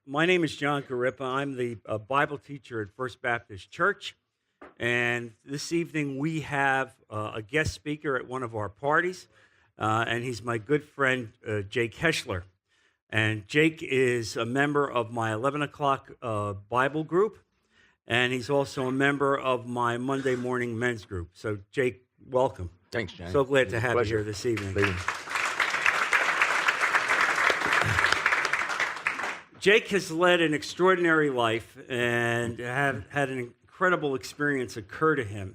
My name is John Garippa. I'm the Bible teacher at First Baptist Church. And this evening we have a guest speaker at one of our parties, and he's my good friend, Jake Heschler. And Jake is a member of my 11 o'clock Bible group, and he's also a member of my Monday morning men's group. So, Jake, welcome. Thanks, John. So glad to have Pleasure. you here this evening. Pleasure. Jake has led an extraordinary life and have had an incredible experience occur to him.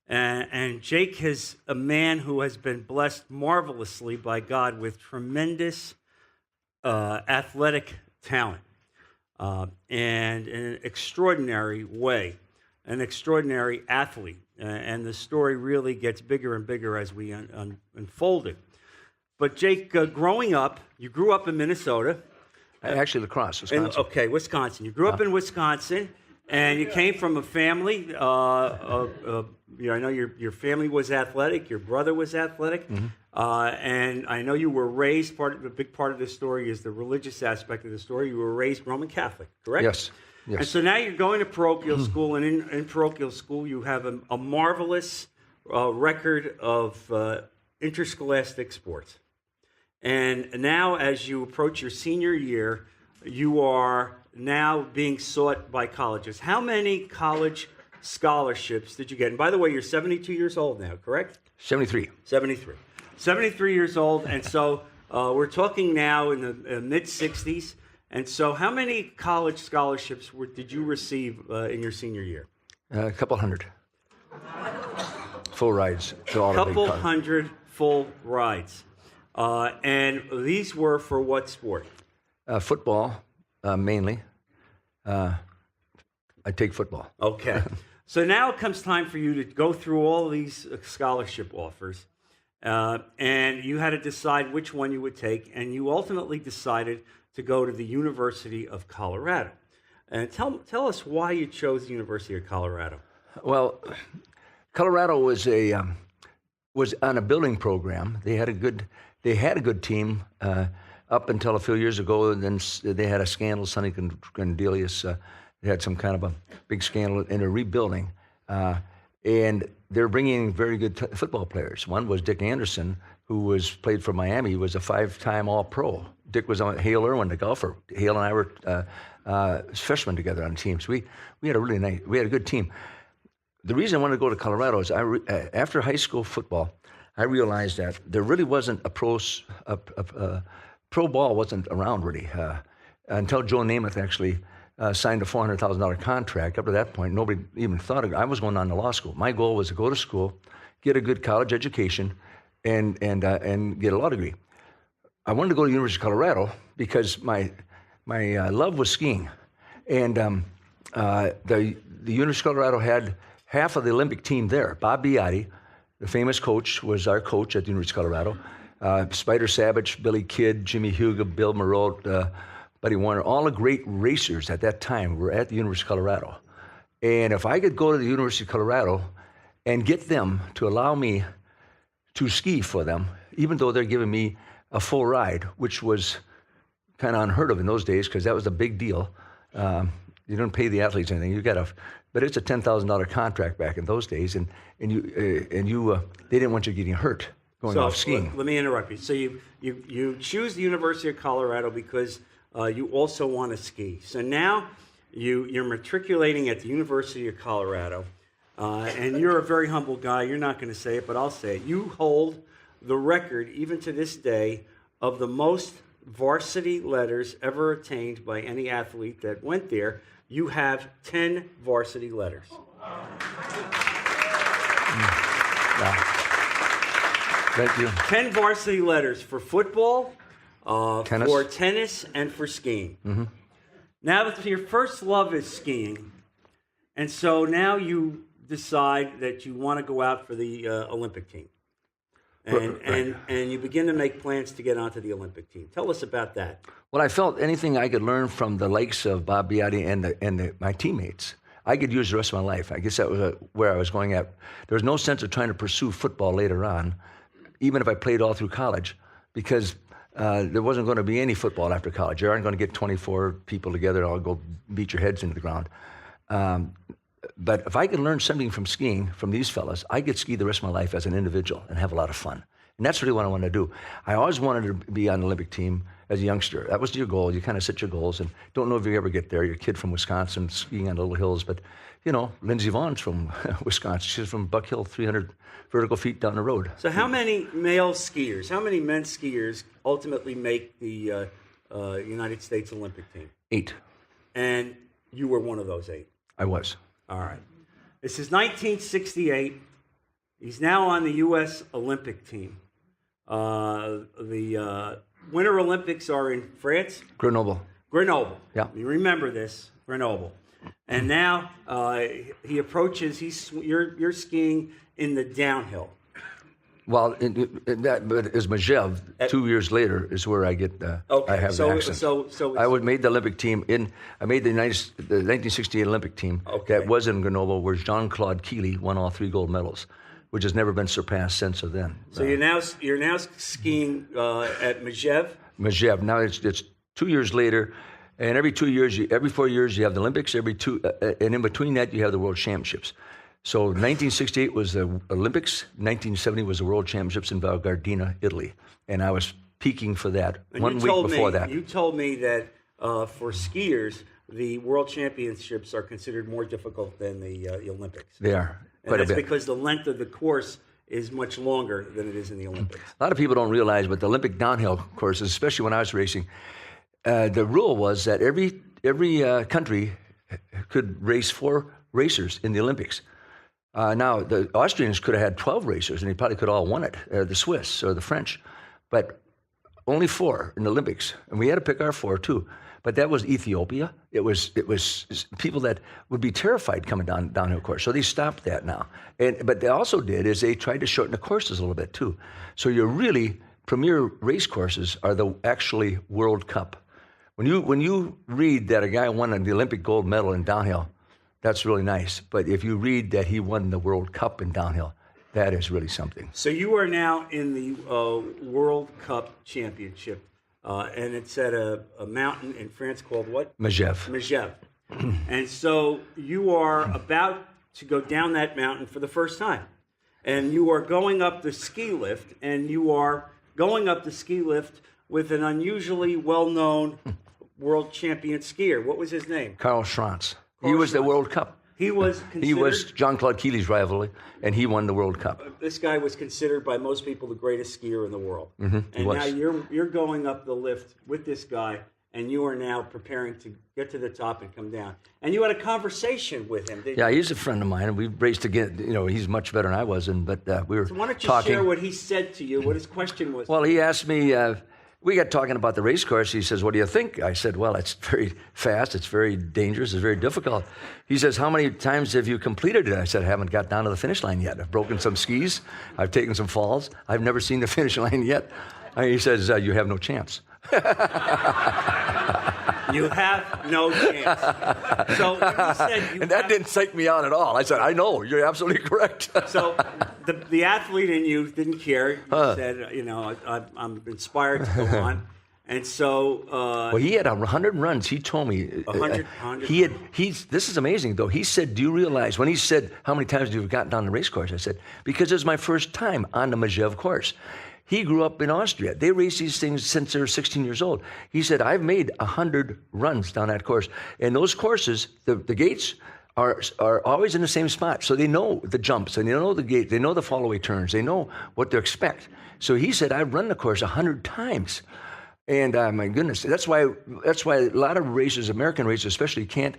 And Jake is a man who has been blessed marvelously by God with tremendous athletic talent and in an extraordinary way, an extraordinary athlete. And the story really gets bigger and bigger as we unfold it. But Jake, growing up, you grew up in Minnesota. Actually, lacrosse, Wisconsin. Okay, Wisconsin. You grew up in Wisconsin, and you came from a family. I know your family was athletic. Your brother was athletic, and I know you were raised. A big part of the story is the religious aspect of the story. You were raised Roman Catholic, correct? Yes. Yes. And so now you're going to parochial school, and in parochial school you have a marvelous record of interscholastic sports. And now, as you approach your senior year, you are now being sought by colleges. How many college scholarships did you get? And by the way, you're 72 years old now, correct? 73. 73. 73 years old, and so we're talking now in the mid-60s. And so how many college scholarships did you receive in your senior year? A couple hundred. Full rides to all A the big couple colleges. hundred full rides. And these were for what sport? Football, mainly. I take football. Okay. So now it comes time for you to go through all these scholarship offers. And you had to decide which one you would take. And you ultimately decided to go to the University of Colorado. And tell us why you chose the University of Colorado. Well, Colorado was on a building program. They had a good team up until a few years ago, and then they had a scandal. Sonny Cornelius they had some kind of a big scandal in a rebuilding, and they're bringing in very good football players. One was Dick Anderson, who played for Miami. He was a 5-time All-Pro. Dick was on Hale Irwin, the golfer. Hale and I were freshmen together on teams. We had a good team. The reason I wanted to go to Colorado is after high school football, I realized that there really wasn't pro ball wasn't around really until Joe Namath actually signed a $400,000 contract. Up to that point, nobody even thought of it. I was going on to law school. My goal was to go to school, get a good college education, and get a law degree. I wanted to go to the University of Colorado because my love was skiing, and the University of Colorado had half of the Olympic team there. Bob Biotti, the famous coach, was our coach at the University of Colorado. Spider Savage, Billy Kidd, Jimmy Huga, Bill Moreau, Buddy Warner, all the great racers at that time were at the University of Colorado. And if I could go to the University of Colorado and get them to allow me to ski for them, even though they're giving me a full ride, which was kind of unheard of in those days because that was a big deal. You don't pay the athletes anything. But it's a $10,000 contract back in those days, and they didn't want you getting hurt going off skiing. Let me interrupt you. So you choose the University of Colorado because you also want to ski. So now you're matriculating at the University of Colorado, and you're a very humble guy. You're not going to say it, but I'll say it. You hold the record, even to this day, of the most varsity letters ever attained by any athlete that went there. You have 10 varsity letters. Thank you. 10 varsity letters for football, Tennis. for tennis, and for skiing. Mm-hmm. Now, your first love is skiing, and so now you decide that you want to go out for the Olympic team. And you begin to make plans to get onto the Olympic team. Tell us about that. Well, I felt anything I could learn from the likes of Bob Biotti and my teammates, I could use the rest of my life. I guess that was where I was going at. There was no sense of trying to pursue football later on, even if I played all through college, because there wasn't going to be any football after college. You aren't going to get 24 people together and all go beat your heads into the ground. But if I could learn something from skiing from these fellas, I could ski the rest of my life as an individual and have a lot of fun. And that's really what I want to do. I always wanted to be on the Olympic team as a youngster. That was your goal. You kind of set your goals and don't know if you ever get there. You're a kid from Wisconsin skiing on the little hills. But, you know, Lindsey Vaughn's from Wisconsin. She's from Buck Hill, 300 vertical feet down the road. So how many male skiers, how many men skiers ultimately make the United States Olympic team? 8. And you were one of those 8. I was. All right. This is 1968. He's now on the U.S. Olympic team. The Winter Olympics are in France. Grenoble. Grenoble. Yeah. You remember this, Grenoble. And now he approaches. You're skiing in the downhill. Well, but as Majev, 2 years later is where I get. I have the accent. So I made the Olympic team I made the 1968 Olympic team. Okay. That was in Grenoble, where Jean-Claude Keely won all 3 gold medals, which has never been surpassed since then. So you're now skiing at Majev. Majev. Now it's 2 years later, and every 4 years you have the Olympics. And in between that you have the World Championships. So 1968 was the Olympics. 1970 was the World Championships in Val Gardena, Italy, and I was peaking for that And 1 week before that. You told me that for skiers, the World Championships are considered more difficult than the Olympics. They are And quite a that's bit. because the length of the course is much longer than it is in the Olympics. A lot of people don't realize, but the Olympic downhill courses, especially when I was racing, the rule was that every country could race 4 racers in the Olympics. Now, the Austrians could have had 12 racers, and they probably could all won it, the Swiss or the French, but only 4 in the Olympics. And we had to pick our 4, too. But that was Ethiopia. It was people that would be terrified coming downhill course. So they stopped that now. But they also did is they tried to shorten the courses a little bit, too. So your really premier race courses are the actually World Cup. When you read that a guy won the Olympic gold medal in downhill, that's really nice. But if you read that he won the World Cup in downhill, that is really something. So you are now in the World Cup Championship, and it's at a mountain in France called what? Majev. Majev. And so you are about to go down that mountain for the first time. And you are going up the ski lift, and you are going up the ski lift with an unusually well-known world champion skier. What was his name? Karl Schranz. He was the World Cup. He was considered, He was Jean-Claude Keely's rival, and he won the World Cup. This guy was considered by most people the greatest skier in the world. And was. now you're going up the lift with this guy, and you are now preparing to get to the top and come down. And you had a conversation with him, didn't you? Yeah, he's a friend of mine, and we raced again. You know, he's much better than I was, but we were So why don't you talking. share what he said to you, what his question was? Well, he asked me, we got talking about the race course. He says, what do you think? I said, well, it's very fast. It's very dangerous. It's very difficult. He says, how many times have you completed it? I said, I haven't got down to the finish line yet. I've broken some skis. I've taken some falls. I've never seen the finish line yet. And he says, you have no chance. You have no chance. So he said And that didn't psych me out at all. I said, I know. You're absolutely correct. So the athlete in you didn't care. You said, you know, I'm inspired to go on. And so... well, he had 100 runs. He told me... 100? This is amazing, though. He said, do you realize... When he said, how many times have you gotten down the race course? I said, because it was my first time on the Majev course. He grew up in Austria. They race these things since they were 16 years old. He said, I've made 100 runs down that course. And those courses, the gates are always in the same spot. So they know the jumps, and they know the gate, they know the follow-away turns, they know what to expect. So he said, I've run the course 100 times. And my goodness, that's why a lot of racers, American racers especially, can't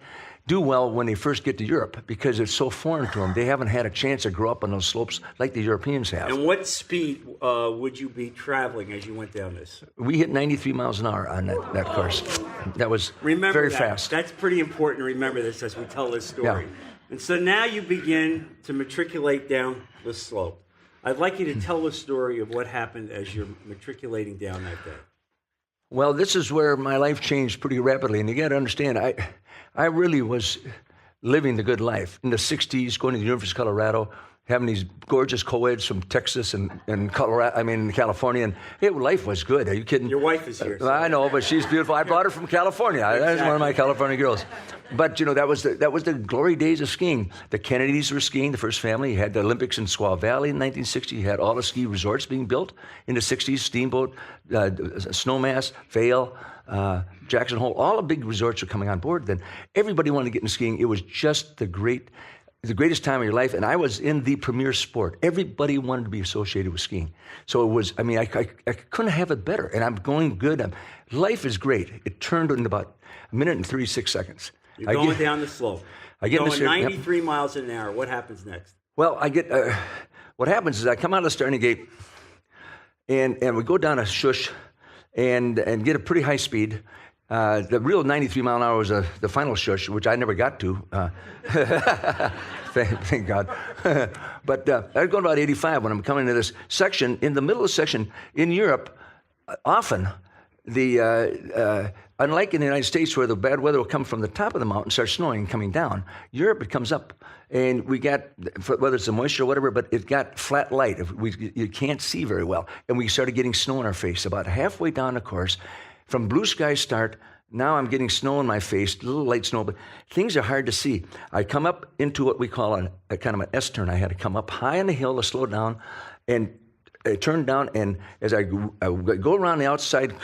do well when they first get to Europe because it's so foreign to them. They haven't had a chance to grow up on those slopes like the Europeans have. And what speed would you be traveling as you went down this? We hit 93 miles an hour on that course. That was very fast. That's pretty important to remember this as we tell this story. Yeah. And so now you begin to matriculate down the slope. I'd like you to tell the story of what happened as you're matriculating down that day. Well, this is where my life changed pretty rapidly. And you got to understand, I really was living the good life. In the 60s, going to the University of Colorado, having these gorgeous co-eds from Texas and Colorado, California, and life was good. Are you kidding? Your wife is here. So. I know, but she's beautiful. I brought her from California. Exactly. That's one of my California girls. But, that was the glory days of skiing. The Kennedys were skiing, the first family. You had the Olympics in Squaw Valley in 1960. You had all the ski resorts being built in the 60s, Steamboat, Snowmass, Vail, Jackson Hole. All the big resorts were coming on board then. Everybody wanted to get into skiing. It was just the greatest time of your life, and I was in the premier sport. Everybody wanted to be associated with skiing. So it was, I couldn't have it better, and I'm going good. Life is great. It turned in about a minute and 36 seconds. You're going down the slope. You're going 93 miles an hour. What happens next? Well, what happens is I come out of the starting gate, and we go down a shush and get a pretty high speed. The real 93 mile an hour was the final shush, which I never got to. Thank God. But I was going about 85 when I'm coming into this section. In the middle of the section, in Europe, often unlike in the United States where the bad weather will come from the top of the mountain, start snowing and coming down, Europe, it comes up. And we got, whether it's the moisture or whatever, but it got flat light. You can't see very well. And we started getting snow in our face. About halfway down the course, from blue sky start, now I'm getting snow in my face, a little light snow, but things are hard to see. I come up into what we call a kind of an S-turn. I had to come up high on the hill to slow down, and I turned down, and as I go around the outside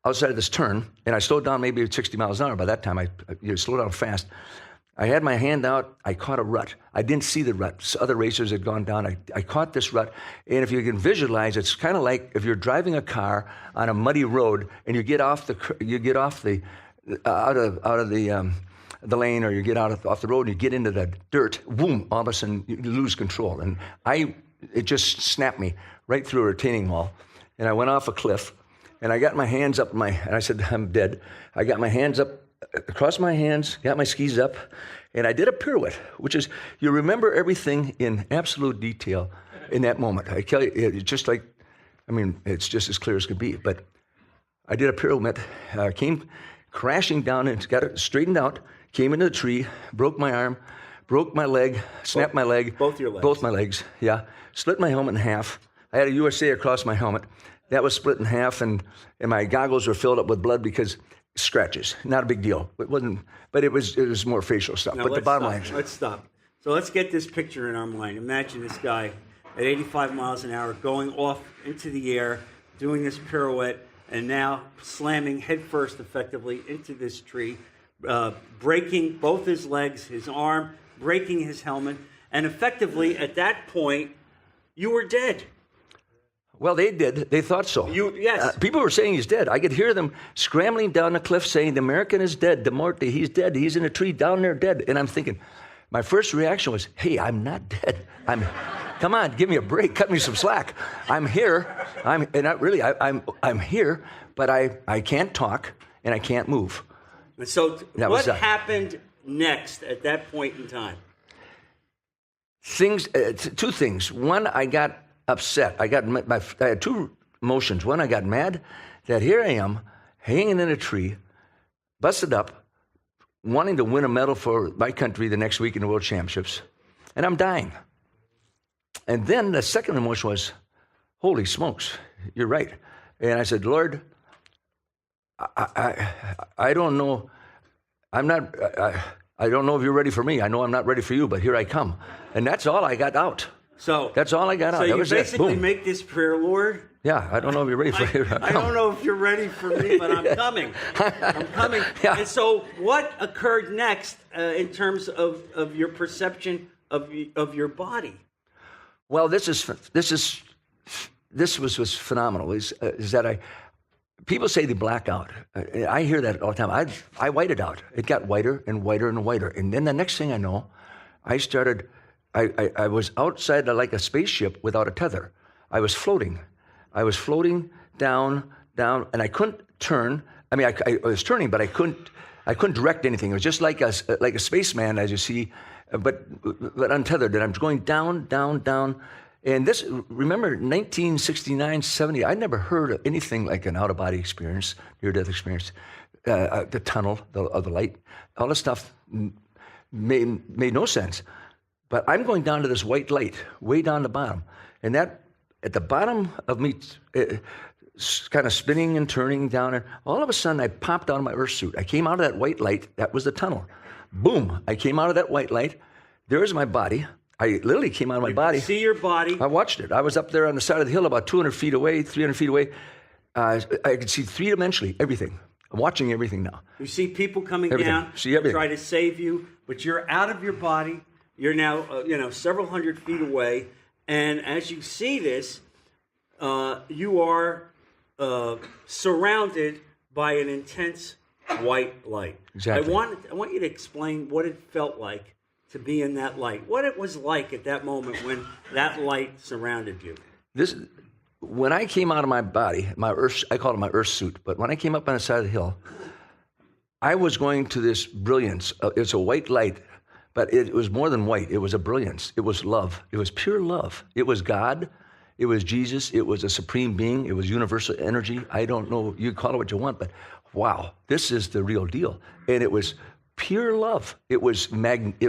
of this turn, and I slowed down maybe 60 miles an hour. By that time, I slowed down fast. I had my hand out. I caught a rut. I didn't see the rut. Other racers had gone down. I caught this rut. And if you can visualize, it's kind of like if you're driving a car on a muddy road and you get off the lane, or you get off the road and you get into the dirt. Boom! All of a sudden you lose control. And it just snapped me right through a retaining wall, and I went off a cliff. And I got my hands up, and I said, I'm dead. I got my hands up, across my hands, got my skis up, and I did a pirouette, which is, you remember everything in absolute detail in that moment. I tell you, it's just like, it's just as clear as could be. But I did a pirouette, came crashing down and got it straightened out, came into the tree, broke my arm, broke my leg, snapped my leg. Both your legs? Both my legs, yeah. Split my helmet in half. I had a USA across my helmet. That was split in half, and my goggles were filled up with blood because scratches. Not a big deal. It wasn't, but it was more facial stuff. Now, but the bottom line. Let's stop. So let's get this picture in our mind. Imagine this guy at 85 miles an hour going off into the air, doing this pirouette, and now slamming headfirst effectively into this tree, breaking both his legs, his arm, breaking his helmet, and effectively at that point, you were dead. Well, they did. They thought so. Yes. People were saying he's dead. I could hear them scrambling down the cliff saying, the American is dead. De Morte, he's dead. He's in a tree down there dead. And I'm thinking, my first reaction was, hey, I'm not dead. Come on, give me a break. Cut me some slack. I'm here. I'm here, but I can't talk and I can't move. So what happened next at that point in time? Two things. One, I got upset. I had two emotions. One, I got mad that here I am, hanging in a tree, busted up, wanting to win a medal for my country the next week in the World Championships, and I'm dying. And then the second emotion was, holy smokes, you're right. And I said, Lord, I don't know. I don't know if you're ready for me. I know I'm not ready for you, but here I come. And that's all I got out. So that's all I got out. So that you was basically it. make this prayer, Lord. Yeah, I don't know if you're ready for me. I don't know if you're ready for me, but I'm coming. I'm coming. Yeah. And so what occurred next in terms of your perception of your body? Well, this was phenomenal. Is that people say they black out. I hear that all the time. I whited out. It got whiter and whiter and whiter. And then the next thing I know, I was outside like a spaceship without a tether. I was floating. I was floating down, and I couldn't turn. I mean, I was turning, but I couldn't direct anything. It was just like a spaceman, as you see, but untethered. And I'm going down. And this, remember, 1969, 70, I never heard of anything like an out-of-body experience, near-death experience. The tunnel of the light, all this stuff made no sense. But I'm going down to this white light, way down the bottom. And that, at the bottom of me, kind of spinning and turning down, and all of a sudden I popped out of my earth suit. I came out of that white light. That was the tunnel. Boom. I came out of that white light. There's my body. I literally came out of my body. See your body. I watched it. I was up there on the side of the hill about 200 feet away, 300 feet away. I could see three-dimensionally everything. I'm watching everything now. You see people coming Everything. down, See everything. try to save you, but you're out of your body. You're now, several hundred feet away. And as you see this, you are surrounded by an intense white light. Exactly. I want you to explain what it felt like to be in that light. What it was like at that moment when that light surrounded you. When I came out of my body, my earth, I call it my earth suit, but when I came up on the side of the hill, I was going to this brilliance. It's a white light, but it was more than white. It was a brilliance. It was love. It was pure love. It was God. It was Jesus. It was a supreme being. It was universal energy. I don't know. You call it what you want, but wow, this is the real deal. And it was pure love. It was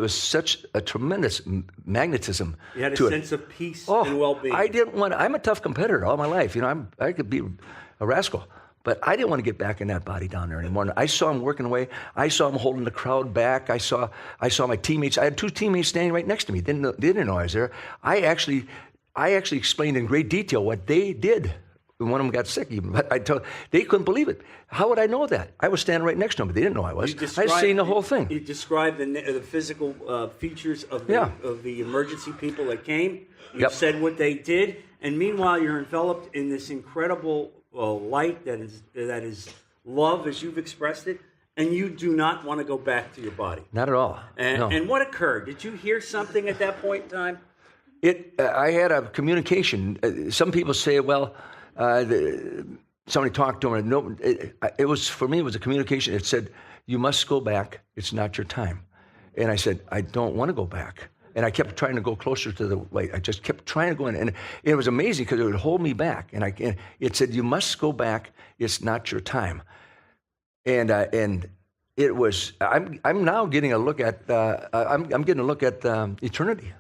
such a tremendous magnetism. You had a to sense of peace and well-being. I'm a tough competitor all my life. I could be a rascal, but I didn't want to get back in that body down there anymore. And I saw him working away. I saw him holding the crowd back. I saw my teammates. I had two teammates standing right next to me. They didn't know I was there. I actually explained in great detail what they did. One of them got sick even, but they couldn't believe it. How would I know that? I was standing right next to them, but they didn't know I was. I was seeing the whole thing. You described the physical features of the emergency people that came. You said what they did, and meanwhile you're enveloped in this incredible light that is love, as you've expressed it, and you do not want to go back to your body. Not at all. And what occurred? Did you hear something at that point in time? I had a communication. Some people say, well, somebody talked to him. No, it was, for me, it was a communication. It said, you must go back. It's not your time. And I said, I don't want to go back. And I kept trying to go closer to the light. I just kept trying to go in. And it was amazing because it would hold me back. And it said, you must go back. It's not your time. And it was, I'm now getting a look at, I'm getting a look at eternity.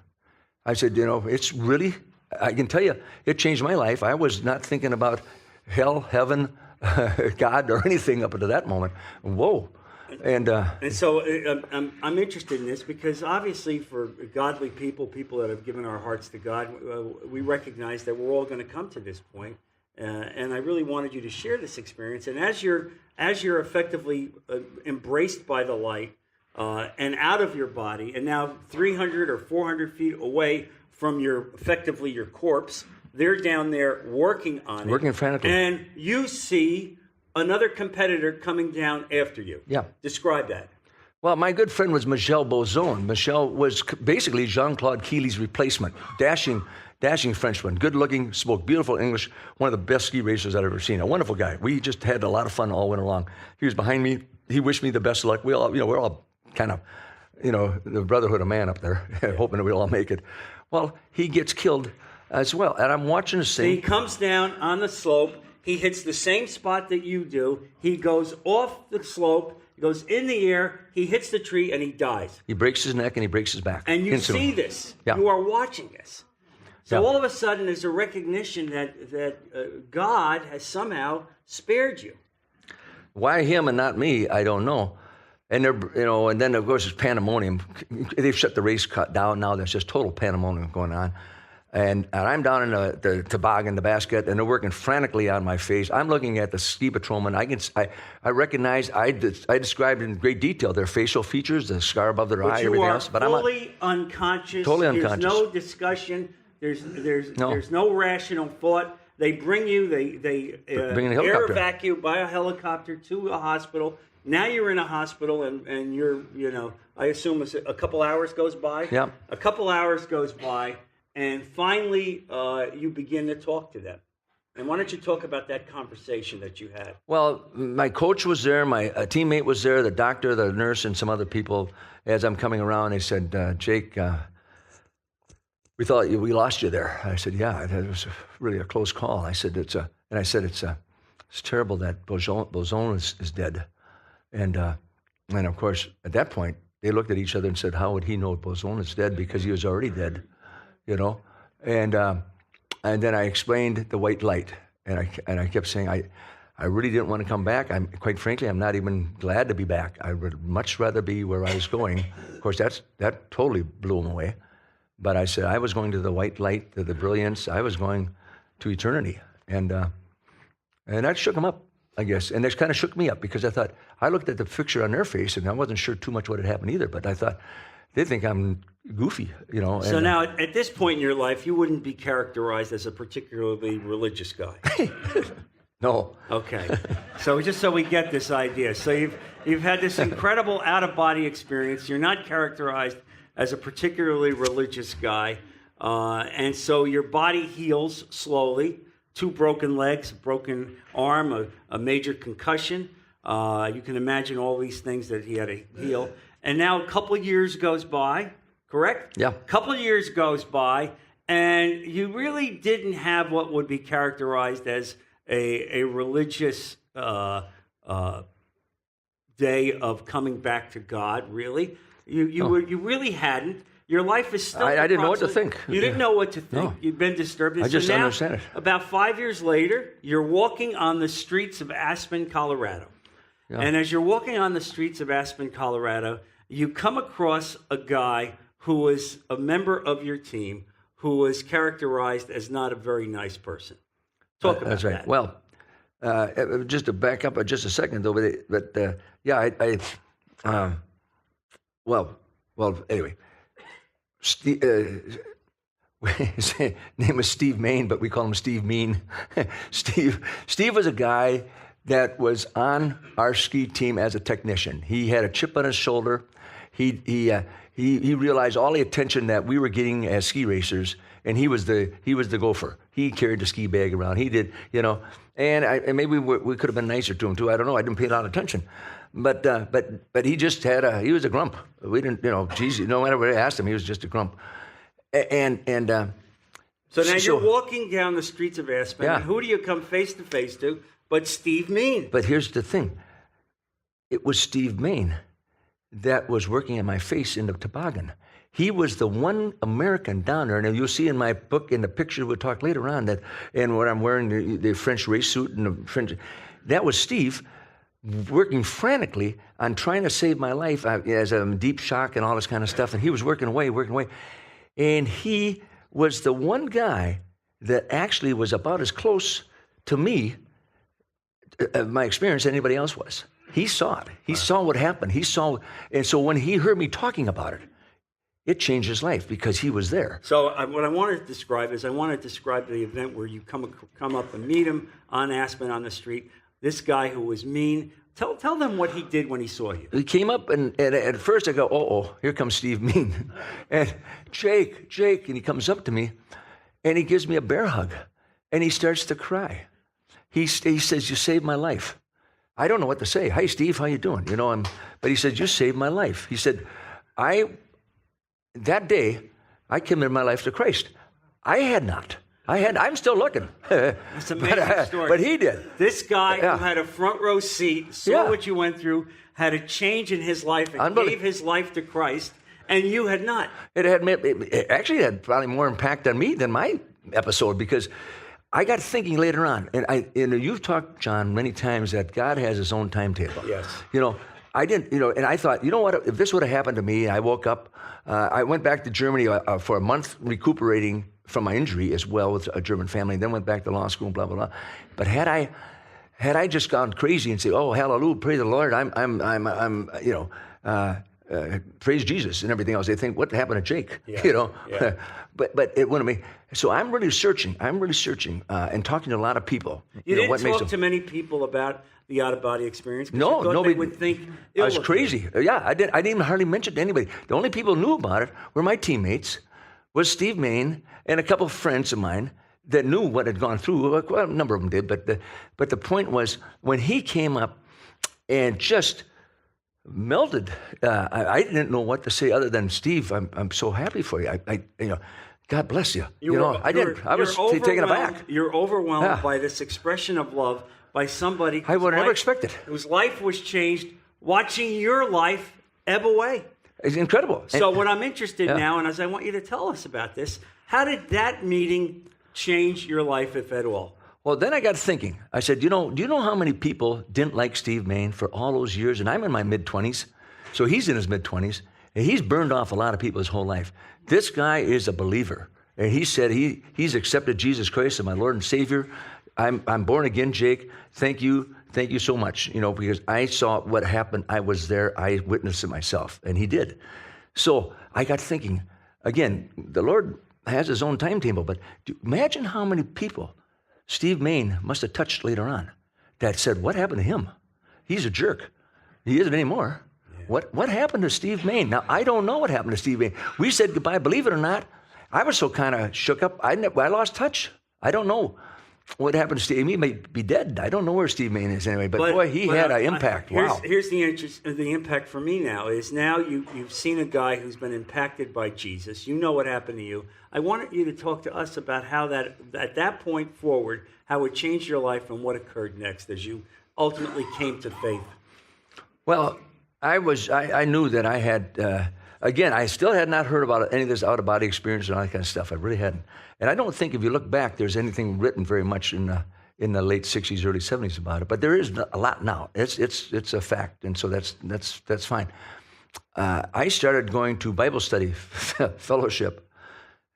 I said, it's really, I can tell you, it changed my life. I was not thinking about hell, heaven, God, or anything up to that moment. Whoa. And so I'm interested in this because obviously for godly people that have given our hearts to God, we recognize that we're all going to come to this point. And I really wanted you to share this experience. And as you're effectively embraced by the light and out of your body, and now 300 or 400 feet away from effectively your corpse, they're down there working on it. Working frantically. And you see another competitor coming down after you. Yeah. Describe that. Well, my good friend was Michel Bozon. Michel was basically Jean-Claude Keely's replacement. Dashing Frenchman, good-looking, spoke beautiful English, one of the best ski racers I've ever seen. A wonderful guy. We just had a lot of fun all winter long. He was behind me. He wished me the best of luck. We're all kind of, the brotherhood of man up there, hoping that we'll all make it. Well, he gets killed as well, and I'm watching this thing. He comes down on the slope. He hits the same spot that you do. He goes off the slope, goes in the air, he hits the tree, and he dies. He breaks his neck and he breaks his back. And you instantly. see this. Yeah. You are watching this. So Yeah. all of a sudden, there's a recognition that God has somehow spared you. Why him and not me, I don't know. And and then of course it's pandemonium. They've shut the race cut down now. There's just total pandemonium going on. And I'm down in the toboggan, the basket, and they're working frantically on my face. I'm looking at the ski patrolman. I recognize, I described in great detail their facial features, the scar above their eye, everything else. But you are fully unconscious. Totally unconscious. There's no discussion. There's no rational thought. They bring you, they bring in a air helicopter. evac you by a helicopter to a hospital. Now you're in a hospital, and you're, I assume a couple hours goes by. Yeah. A couple hours goes by. And finally, you begin to talk to them. And why don't you talk about that conversation that you had? Well, my coach was there, my teammate was there, the doctor, the nurse, and some other people. As I'm coming around, they said, Jake, we thought we lost you there. I said, yeah, it was really a close call. I said, it's terrible that Bozon is dead. And of course, at that point, they looked at each other and said, how would he know Bolzona's dead? Because he was already dead, you know? And then I explained the white light. And I kept saying, I really didn't want to come back. Quite frankly, I'm not even glad to be back. I would much rather be where I was going. Of course, that totally blew him away. But I said I was going to the white light, to the brilliance. I was going to eternity. And that shook him up, I guess. And it kind of shook me up because I looked at the picture on their face, and I wasn't sure too much what had happened either. But I thought, they think I'm goofy, you know. So now, at this point in your life, you wouldn't be characterized as a particularly religious guy. No. Okay. So just so we get this idea. So you've had this incredible out-of-body experience. You're not characterized as a particularly religious guy. And so your body heals slowly. 2 broken legs, a broken arm, a major concussion. You can imagine all these things that he had to heal. And now a couple of years goes by, correct? Yeah. A couple of years goes by, and you really didn't have what would be characterized as a religious day of coming back to God, really. You really hadn't. Your life is still... I didn't know what to think. You didn't know what to think. No. You've been disturbed. I just now, understand it. About 5 years later, you're walking on the streets of Aspen, Colorado. Yeah. And as you're walking on the streets of Aspen, Colorado, you come across a guy who was a member of your team who was characterized as not a very nice person. Talk about that's right. that. Well, just to back up just a second, though, anyway, his name was Steve Main, but we call him Steve Mean. Steve was a guy that was on our ski team as a technician. He had a chip on his shoulder. He realized all the attention that we were getting as ski racers, and he was the gopher. He carried the ski bag around. He did, you know, and maybe we could have been nicer to him too. I don't know. I didn't pay a lot of attention, but he just he was a grump. We didn't, you know, geez, no matter what I asked him, he was just a grump. So now you're walking down the streets of Aspen, and who do you come face to face to but Steve Mean? But here's the thing. It was Steve Main that was working on my face in the toboggan. He was the one American down there, and you'll see in my book, in the picture we'll talk later on, that, and what I'm wearing, the French race suit and the French, that was Steve working frantically on trying to save my life as a deep shock and all this kind of stuff, and he was working away. And he was the one guy that actually was about as close to me, my experience, as anybody else was. He saw it. He saw what happened. And so when he heard me talking about it, it changed his life because he was there. So what I want to describe is the event where you come up and meet him on Aspen on the street. This guy who was mean. Tell them what he did when he saw you. He came up, and at first I go, here comes Steve Mean. And Jake, and he comes up to me, and he gives me a bear hug, and he starts to cry. He says, "You saved my life." I don't know what to say. "Hi, Steve, how you doing?" You know, but he said, "You saved my life." He said, that day, I committed my life to Christ. I had not. I'm still looking. That's an amazing story. But he did. This guy who had a front row seat, saw what you went through, had a change in his life, and gave his life to Christ, and you had not. It actually had probably more impact on me than my episode, because I got thinking later on, and you've talked, John, many times that God has his own timetable. Yes. You know, I didn't, and I thought, you know what, if this would have happened to me, I woke up, I went back to Germany for a month recuperating from my injury as well with a German family, then went back to law school, blah, blah, blah. But had I just gone crazy and say, "Oh, hallelujah, praise the Lord, praise Jesus," and everything else, they think, what happened to Jake? Yeah. You know? Yeah. But it wouldn't be. So I'm really searching and talking to a lot of people. You didn't talk to many people about the out-of-body experience? No, nobody would think I was crazy. Yeah, I didn't even hardly mention it to anybody. The only people who knew about it were my teammates, was Steve Main, and a couple of friends of mine that knew what had gone through. Well, a number of them did, but the point was, when he came up and just melted, I didn't know what to say other than, "Steve, I'm so happy for you. God bless you." I was taken aback. You're overwhelmed by this expression of love by somebody I would have never expected, whose life was changed watching your life ebb away. It's incredible. So what I'm interested Yeah. now, and as I want you to tell us about this, how did that meeting change your life, if at all? Well, then I got thinking. I said, do you know how many people didn't like Steve Main for all those years? And I'm in my mid-20s, so he's in his mid-20s, and he's burned off a lot of people his whole life. This guy is a believer, and he said he's accepted Jesus Christ as my Lord and Savior. I'm born again, Jake. Thank you so much. Because I saw what happened. I was there. I witnessed it myself, and he did. So I got thinking. Again, the Lord has his own timetable, but imagine how many people Steve Main must have touched later on that said, what happened to him? He's a jerk. He isn't anymore. Yeah. What happened to Steve Main? Now, I don't know what happened to Steve Main. We said goodbye. Believe it or not, I was so kind of shook up. I lost touch. I don't know what happened to Steve. He may be dead. I don't know where Steve Main is anyway, but boy, he had an impact. Wow. Here's the impact for me now is now you've seen a guy who's been impacted by Jesus. You know what happened to you. I wanted you to talk to us about how that, at that point forward, how it changed your life and what occurred next as you ultimately came to faith. Well, I knew that I had, again, I still had not heard about any of this out-of-body experience and all that kind of stuff. I really hadn't. And I don't think if you look back, there's anything written very much in the late 60s, early 70s about it. But there is a lot now. It's a fact, and so that's fine. I started going to Bible study fellowship.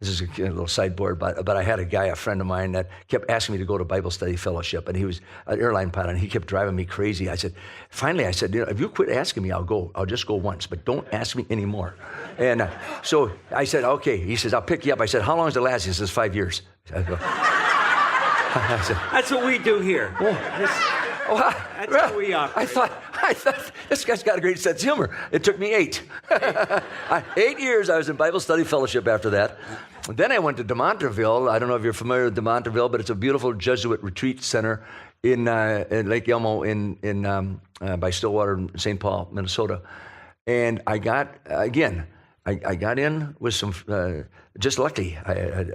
This is a little sideboard, but I had a friend of mine, that kept asking me to go to Bible study fellowship, and he was an airline pilot, and he kept driving me crazy. Finally I said, if you quit asking me, I'll go. I'll just go once, but don't ask me anymore. And so I said, okay. He says, I'll pick you up. I said, how long does it last? He says, 5 years. I go, That's what we do here. That's how we operate. I thought this guy's got a great sense of humor. It took me 8. 8 years I was in Bible study fellowship after that. Then I went to De Montreville. I don't know if you're familiar with De Montreville, but it's a beautiful Jesuit retreat center in Lake Elmo by Stillwater, St. Paul, Minnesota. And I got in with some, just lucky,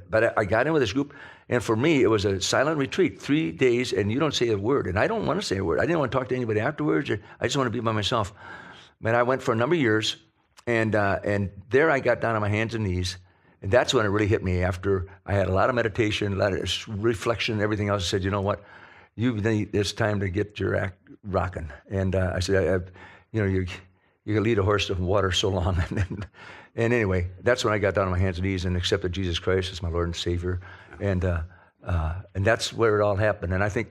but I got in with this group, and for me, it was a silent retreat, 3 days, and you don't say a word, and I don't want to say a word. I didn't want to talk to anybody afterwards. I just want to be by myself. But I went for a number of years, and there I got down on my hands and knees, and that's when it really hit me after I had a lot of meditation, a lot of reflection, everything else. I said, you know what, it's time to get your act rocking. And I said, you can lead a horse to water so long. And anyway, that's when I got down on my hands and knees and accepted Jesus Christ as my Lord and Savior. And that's where it all happened. And I think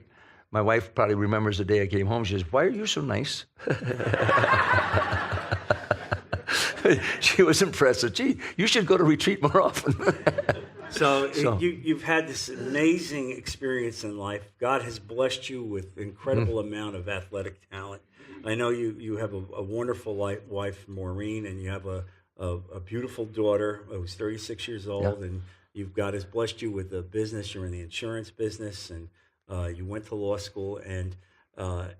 my wife probably remembers the day I came home. She says, why are you so nice? She was impressed. Said, gee, you should go to retreat more often. So you've had this amazing experience in life. God has blessed you with incredible amount of athletic talent. I know you have a wonderful wife, Maureen, and you have a beautiful daughter who's 36 years old, and God has blessed you with a business. You're in the insurance business, and you went to law school, and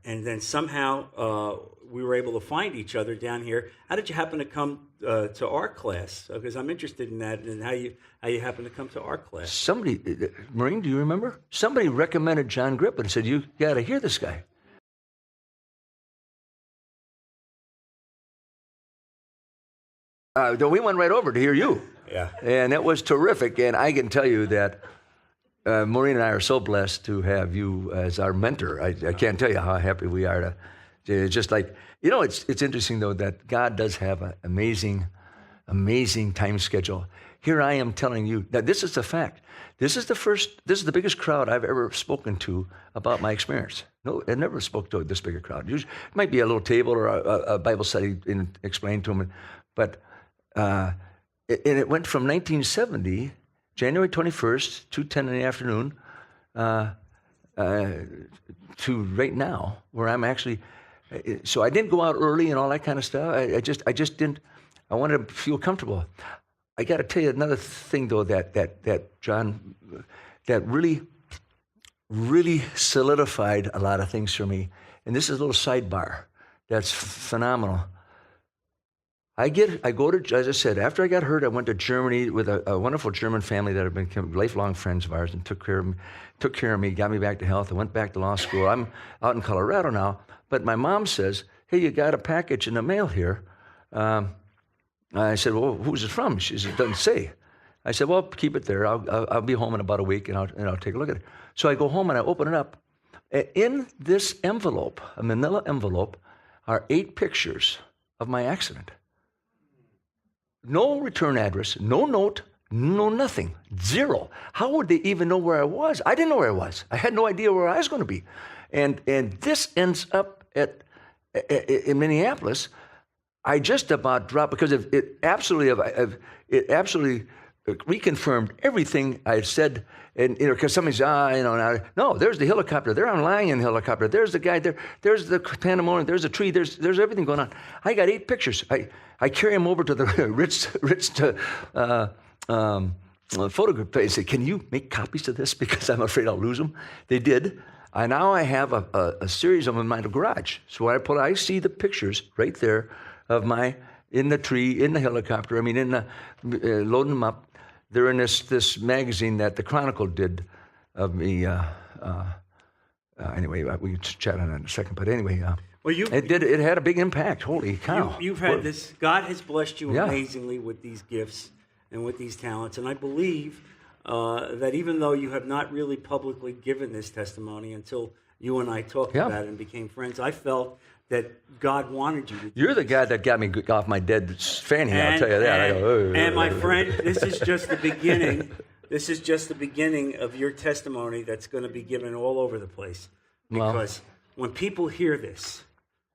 then somehow we were able to find each other down here. How did you happen to come to our class? Because I'm interested in that, and how you happened to come to our class. Somebody, Maureen, do you remember? Somebody recommended John Garippa and said, you got to hear this guy. We went right over to hear you. Yeah. And it was terrific. And I can tell you that Maureen and I are so blessed to have you as our mentor. I can't tell you how happy we are to just like, it's interesting though that God does have an amazing time schedule. Here I am telling you that this is the fact. This is the biggest crowd I've ever spoken to about my experience. No, I never spoke to this big a crowd. Usually, it might be a little table or a Bible study and explain to them, but and it went from 1970, January 21st, 2:10 in the afternoon, to right now, where I'm actually. So I didn't go out early and all that kind of stuff. I just didn't. I wanted to feel comfortable. I got to tell you another thing though that John, that really solidified a lot of things for me. And this is a little sidebar that's phenomenal. I go to, as I said, after I got hurt, I went to Germany with a wonderful German family that have become lifelong friends of ours and took care of me, got me back to health. I went back to law school. I'm out in Colorado now, but my mom says, hey, you got a package in the mail here. I said, well, who's it from? She said, it doesn't say. I said, well, keep it there. I'll be home in about a week, and I'll take a look at it. So I go home, and I open it up. In this envelope, a manila envelope, are 8 pictures of my accident. No return address, no note, no nothing, 0. How would they even know where I was? I didn't know where I was. I had no idea where I was going to be. And this ends up in Minneapolis. I just about dropped because it absolutely reconfirmed everything I had said. And because somebody said, no, there's the helicopter. There I'm lying in the helicopter. There's the guy there. There's the pandemonium. There's a tree. There's everything going on. I got 8 pictures. I carry them over to the Ritz photograph place. Say, can you make copies of this because I'm afraid I'll lose them? They did. And now I have a series of them in my garage. So when I see the pictures right there of in the tree, in the helicopter. I mean, loading them up. They're in this magazine that the Chronicle did of me. Anyway, we can chat on that in a second. But anyway, it had a big impact. Holy cow! You've had this. God has blessed you amazingly with these gifts and with these talents, and I believe that even though you have not really publicly given this testimony until you and I talked about it and became friends, I felt that God wanted you to do You're the guy that got me off my dead fanny, I'll tell you that. And my friend, this is just the beginning. This is just the beginning of your testimony that's going to be given all over the place. Because when people hear this,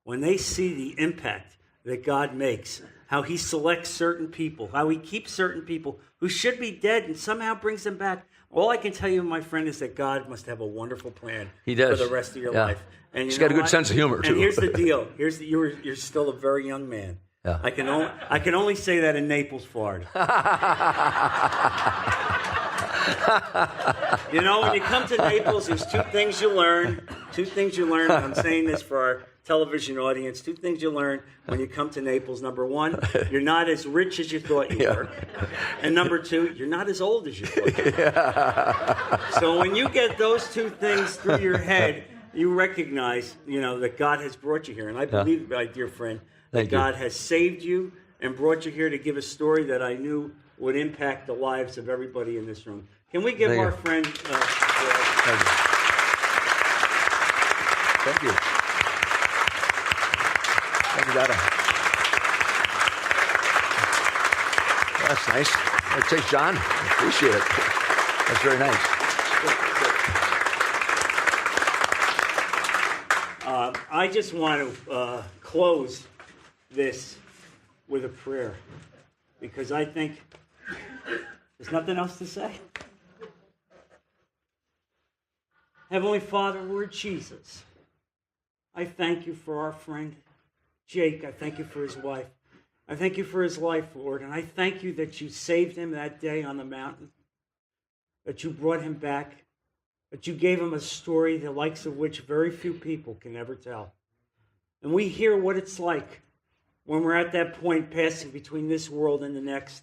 when they see the impact that God makes, how he selects certain people, how he keeps certain people who should be dead and somehow brings them back. All I can tell you, my friend, is that God must have a wonderful plan for the rest of your life. And he's got a good sense of humor, too. And here's the deal. You're still a very young man. Yeah. I can only say that in Naples, Florida. When you come to Naples, there's 2 things you learn. 2 things you learn. I'm saying this for our television audience. 2 things you learn when you come to Naples. Number 1, you're not as rich as you thought you were. And number 2, you're not as old as you thought you were. So when you get those 2 things through your head, you recognize, that God has brought you here. And I believe, my dear friend, that God has saved you and brought you here to give a story that I knew would impact the lives of everybody in this room. Can we give our friend... Thank you. Thank you, Dada. That's nice. Thanks, John. I appreciate it. That's very nice. I just want to close this with a prayer because I think there's nothing else to say. Heavenly Father, Lord Jesus, I thank you for our friend Jake. I thank you for his wife. I thank you for his life, Lord, and I thank you that you saved him that day on the mountain, that you brought him back, that you gave him a story the likes of which very few people can ever tell. And we hear what it's like when we're at that point passing between this world and the next,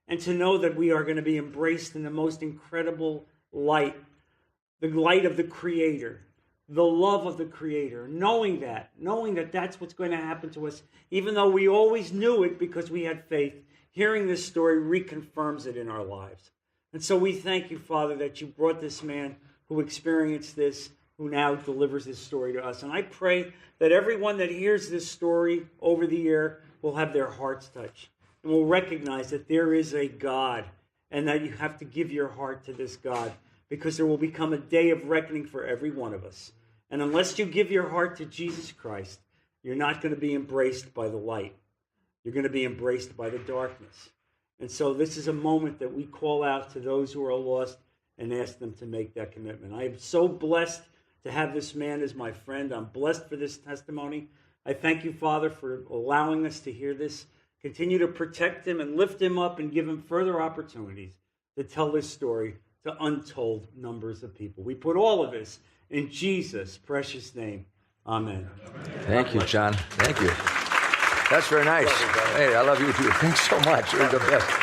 and to know that we are going to be embraced in the most incredible light, the light of the Creator, the love of the Creator, knowing that that's what's going to happen to us, even though we always knew it because we had faith. Hearing this story reconfirms it in our lives. And so we thank you, Father, that you brought this man who experienced this, who now delivers this story to us. And I pray that everyone that hears this story over the air will have their hearts touched and will recognize that there is a God and that you have to give your heart to this God, because there will become a day of reckoning for every one of us. And unless you give your heart to Jesus Christ, you're not going to be embraced by the light. You're going to be embraced by the darkness. And so this is a moment that we call out to those who are lost and ask them to make that commitment. I am so blessed to have this man as my friend. I'm blessed for this testimony. I thank you, Father, for allowing us to hear this. Continue to protect him and lift him up and give him further opportunities to tell this story to untold numbers of people. We put all of this in Jesus' precious name. Amen. Thank you, John. Thank you. That's very nice. Hey, I love you too. Thanks so much. You're the best.